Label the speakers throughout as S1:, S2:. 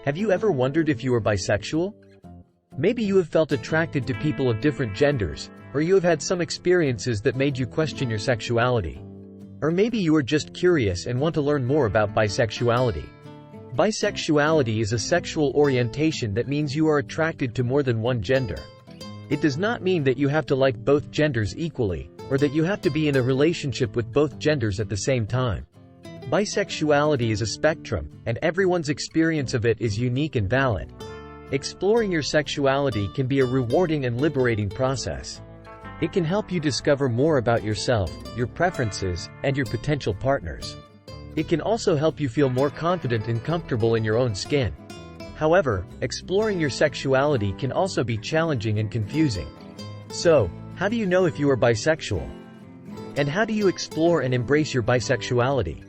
S1: Have you ever wondered if you are bisexual? Maybe you have felt attracted to people of different genders, or you have had some experiences that made you question your sexuality. Or maybe you are just curious and want to learn more about bisexuality. Bisexuality is a sexual orientation that means you are attracted to more than one gender. It does not mean that you have to like both genders equally, or that you have to be in a relationship with both genders at the same time. Bisexuality is a spectrum, and everyone's experience of it is unique and valid. Exploring your sexuality can be a rewarding and liberating process. It can help you discover more about yourself, your preferences, and your potential partners. It can also help you feel more confident and comfortable in your own skin. However, exploring your sexuality can also be challenging and confusing. So, how do you know if you are bisexual? And how do you explore and embrace your bisexuality?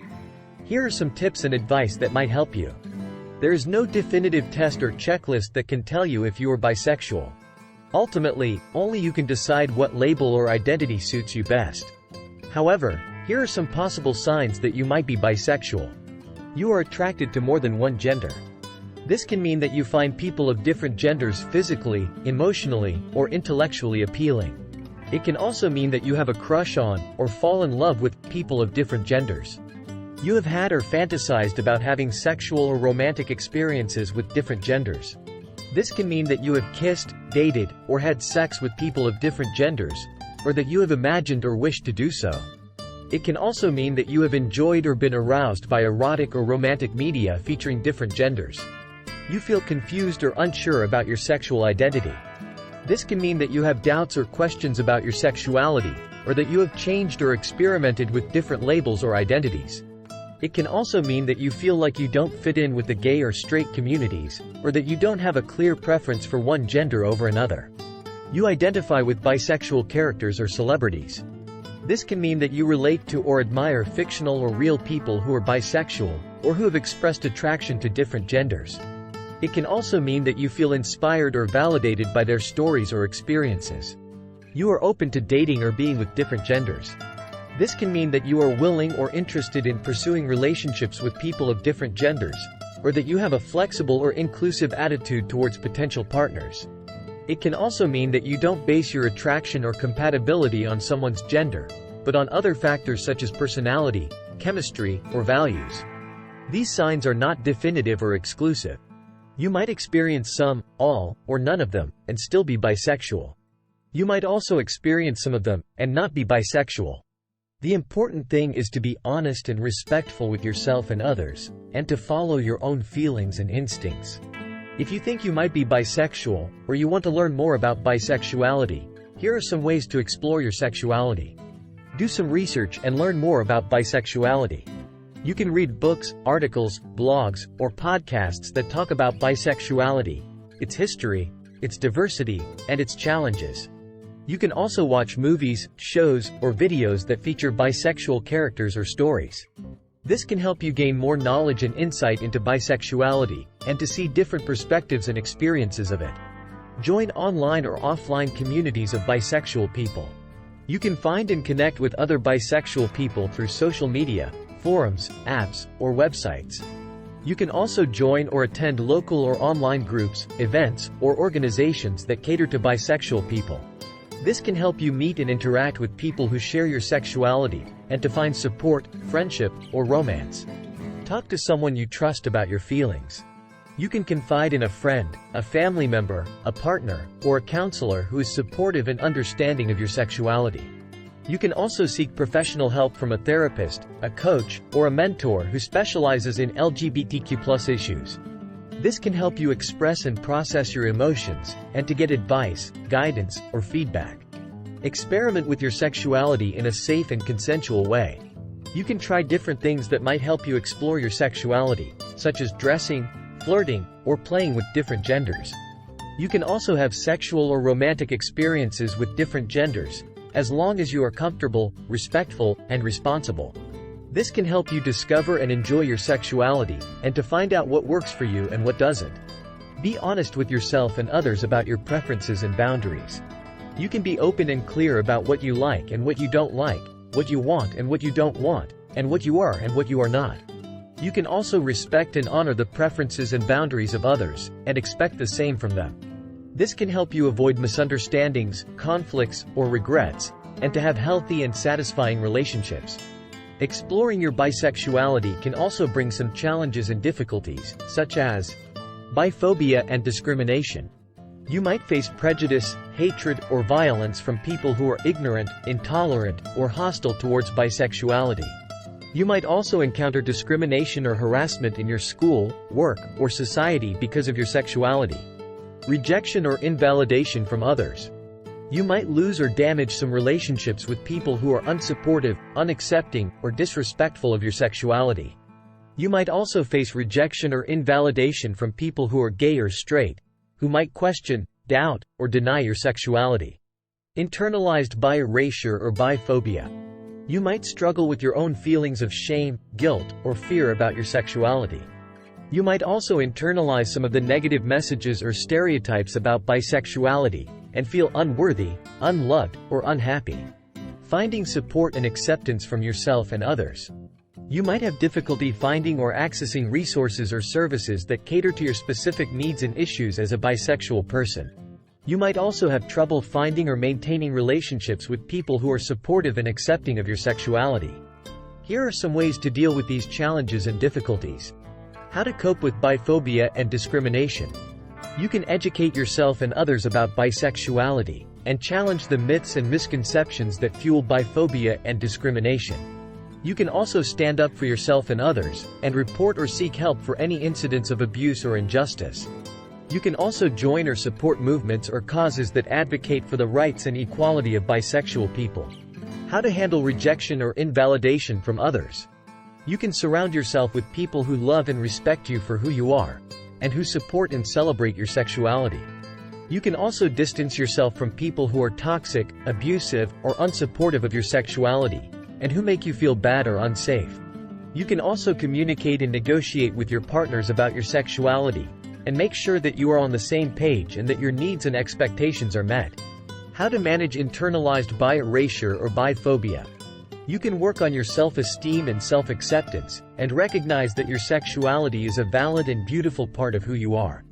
S1: Here are some tips and advice that might help you. There is no definitive test or checklist that can tell you if you are bisexual. Ultimately, only you can decide what label or identity suits you best. However, here are some possible signs that you might be bisexual. You are attracted to more than one gender. This can mean that you find people of different genders physically, emotionally, or intellectually appealing. It can also mean that you have a crush on, or fall in love with, people of different genders. You have had or fantasized about having sexual or romantic experiences with different genders. This can mean that you have kissed, dated, or had sex with people of different genders, or that you have imagined or wished to do so. It can also mean that you have enjoyed or been aroused by erotic or romantic media featuring different genders. You feel confused or unsure about your sexual identity. This can mean that you have doubts or questions about your sexuality, or that you have changed or experimented with different labels or identities. It can also mean that you feel like you don't fit in with the gay or straight communities, or that you don't have a clear preference for one gender over another. You identify with bisexual characters or celebrities. This can mean that you relate to or admire fictional or real people who are bisexual, or who have expressed attraction to different genders. It can also mean that you feel inspired or validated by their stories or experiences. You are open to dating or being with different genders. This can mean that you are willing or interested in pursuing relationships with people of different genders, or that you have a flexible or inclusive attitude towards potential partners. It can also mean that you don't base your attraction or compatibility on someone's gender, but on other factors such as personality, chemistry, or values. These signs are not definitive or exclusive. You might experience some, all, or none of them, and still be bisexual. You might also experience some of them, and not be bisexual. The important thing is to be honest and respectful with yourself and others, and to follow your own feelings and instincts. If you think you might be bisexual, or you want to learn more about bisexuality, here are some ways to explore your sexuality. Do some research and learn more about bisexuality. You can read books, articles, blogs, or podcasts that talk about bisexuality, its history, its diversity, and its challenges. You can also watch movies, shows, or videos that feature bisexual characters or stories. This can help you gain more knowledge and insight into bisexuality, and to see different perspectives and experiences of it. Join online or offline communities of bisexual people. You can find and connect with other bisexual people through social media, forums, apps, or websites. You can also join or attend local or online groups, events, or organizations that cater to bisexual people. This can help you meet and interact with people who share your sexuality, and to find support, friendship, or romance. Talk to someone you trust about your feelings. You can confide in a friend, a family member, a partner, or a counselor who is supportive and understanding of your sexuality. You can also seek professional help from a therapist, a coach, or a mentor who specializes in LGBTQ+ issues. This can help you express and process your emotions, and to get advice, guidance, or feedback. Experiment with your sexuality in a safe and consensual way. You can try different things that might help you explore your sexuality, such as dressing, flirting, or playing with different genders. You can also have sexual or romantic experiences with different genders, as long as you are comfortable, respectful, and responsible. This can help you discover and enjoy your sexuality, and to find out what works for you and what doesn't. Be honest with yourself and others about your preferences and boundaries. You can be open and clear about what you like and what you don't like, what you want and what you don't want, and what you are and what you are not. You can also respect and honor the preferences and boundaries of others, and expect the same from them. This can help you avoid misunderstandings, conflicts, or regrets, and to have healthy and satisfying relationships. Exploring your bisexuality can also bring some challenges and difficulties, such as biphobia and discrimination. You might face prejudice, hatred, or violence from people who are ignorant, intolerant, or hostile towards bisexuality. You might also encounter discrimination or harassment in your school, work, or society because of your sexuality. Rejection or invalidation from others. You might lose or damage some relationships with people who are unsupportive, unaccepting, or disrespectful of your sexuality. You might also face rejection or invalidation from people who are gay or straight, who might question, doubt, or deny your sexuality. Internalized bi erasure or biphobia. You might struggle with your own feelings of shame, guilt, or fear about your sexuality. You might also internalize some of the negative messages or stereotypes about bisexuality, and feel unworthy, unloved, or unhappy. Finding support and acceptance from yourself and others. You might have difficulty finding or accessing resources or services that cater to your specific needs and issues as a bisexual person. You might also have trouble finding or maintaining relationships with people who are supportive and accepting of your sexuality. Here are some ways to deal with these challenges and difficulties. How to cope with biphobia and discrimination. You can educate yourself and others about bisexuality, and challenge the myths and misconceptions that fuel biphobia and discrimination. You can also stand up for yourself and others, and report or seek help for any incidents of abuse or injustice. You can also join or support movements or causes that advocate for the rights and equality of bisexual people. How to handle rejection or invalidation from others. You can surround yourself with people who love and respect you for who you are, and who support and celebrate your sexuality. You can also distance yourself from people who are toxic, abusive, or unsupportive of your sexuality, and who make you feel bad or unsafe. You can also communicate and negotiate with your partners about your sexuality, and make sure that you are on the same page and that your needs and expectations are met. How to manage internalized bi erasure or biphobia. You can work on your self-esteem and self-acceptance, and recognize that your sexuality is a valid and beautiful part of who you are.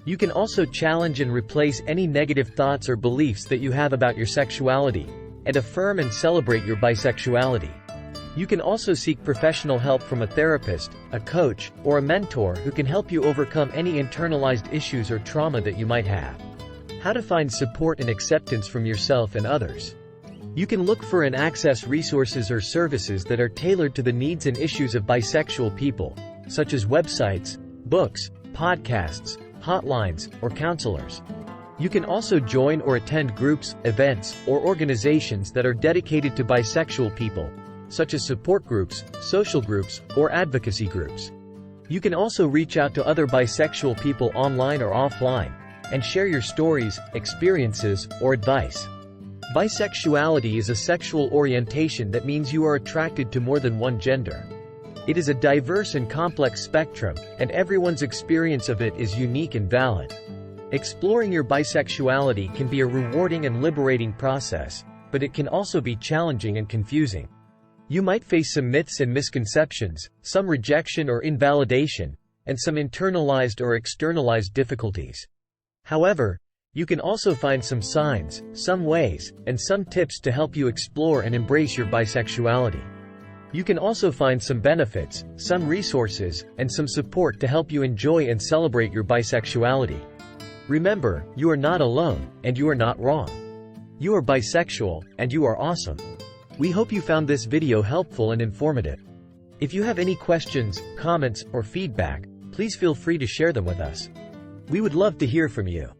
S1: You can also challenge and replace any negative thoughts or beliefs that you have about your sexuality, and affirm and celebrate your bisexuality. You can also seek professional help from a therapist, a coach, or a mentor who can help you overcome any internalized issues or trauma that you might have. How to find support and acceptance from yourself and others. You can look for and access resources or services that are tailored to the needs and issues of bisexual people, such as websites, books, podcasts, hotlines, or counselors. You can also join or attend groups, events, or organizations that are dedicated to bisexual people, such as support groups, social groups, or advocacy groups. You can also reach out to other bisexual people online or offline, and share your stories, experiences, or advice. Bisexuality is a sexual orientation that means you are attracted to more than one gender. It is a diverse and complex spectrum, and everyone's experience of it is unique and valid. Exploring your bisexuality can be a rewarding and liberating process, but it can also be challenging and confusing. You might face some myths and misconceptions, some rejection or invalidation, and some internalized or externalized difficulties. However, you can also find some signs, some ways, and some tips to help you explore and embrace your bisexuality. You can also find some benefits, some resources, and some support to help you enjoy and celebrate your bisexuality. Remember, you are not alone, and you are not wrong. You are bisexual, and you are awesome. We hope you found this video helpful and informative. If you have any questions, comments, or feedback, please feel free to share them with us. We would love to hear from you.